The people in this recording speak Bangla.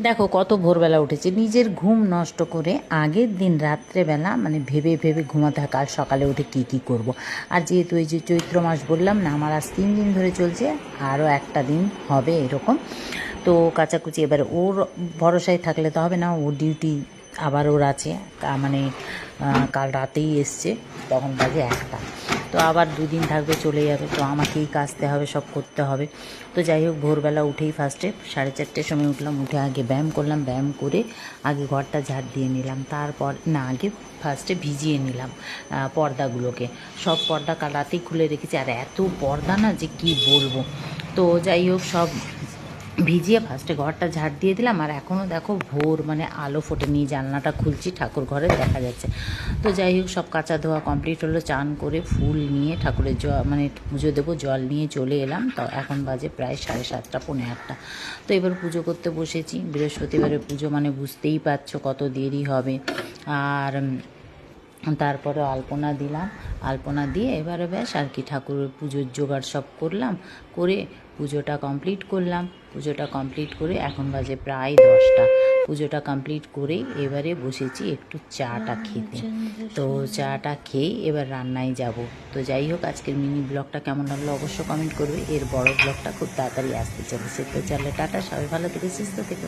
দেখো কত ভোরবেলা উঠেছে, নিজের ঘুম নষ্ট করে আগের দিন রাত্রেবেলা মানে ভেবে ভেবে ঘুমাতে হয় কাল সকালে উঠে কি কি করব। আর যেহেতু এই যে চৈত্র মাস বললাম না, আমার আজ 3 দিন ধরে চলছে, আরও একটা দিন হবে এরকম। তো কাচাকুচি এবার ওর ভরসায় থাকলে তো হবে না, ওর ডিউটি আবার ওর আছে। মানে কাল রাতেই এসছে, তখন বাজে 1টা। তো আবার 2 দিন থাকবে, চলে যাবে, তো আমাকেই কাচতে হবে, সব করতে হবে। তো যাই হোক, ভোরবেলা উঠেই ফার্স্টে 4:30টার সময় উঠলাম, উঠে আগে ব্যায়াম করলাম, ব্যায়াম করে আগে ঘরটা ঝাড় দিয়ে নিলাম। তারপর না, আগে ফার্স্টে ভিজিয়ে নিলাম পর্দাগুলোকে। সব পর্দা কাল রাতেই খুলে রেখেছি, আর এত পর্দা না যে কি বলবো। তো যাই হোক, সব ভিজিয়ে ফার্স্টে ঘরটা ঝাড় দিয়ে দিলাম। আর এখনও দেখো ভোর, মানে আলো ফোটেনি, জানলাটা খুলছি, ঠাকুর ঘরে দেখা যাচ্ছে। তো যাই হোক, সব কাচা ধোয়া কমপ্লিট হলো, চান করে ফুল নিয়ে ঠাকুরের মানে পুজো দেবো, জল নিয়ে চলে এলাম। তো এখন বাজে প্রায় 7:30, পৌনে 8টা। তো এবার পুজো করতে বসেছি। বৃহস্পতিবারের পুজো মানে বুঝতেই পারছো কত দেরি হবে। আর তারপরে আলপনা দিলাম, আলপনা দিয়ে এবারে ব্যাস আর কি ঠাকুরের পুজোর জোগাড় সব করলাম, করে পুজোটা কমপ্লিট করলাম। পুজোটা কমপ্লিট করে এখন বাজে প্রায় 10টা। পুজোটা কমপ্লিট করে এবারে বসেছি একটু চাটা খেতে। তো চাটা খেয়ে এবার রান্নায় যাব। তো যাই হোক, আজকের মিনি ব্লগটা কেমন লাগলো অবশ্য কমেন্ট করবে। এর বড় ব্লগটা খুব তাড়াতাড়ি আসতে চলেছে। তো চলে টাটা, সবাই ভালো থেকে সুস্থ থেকে।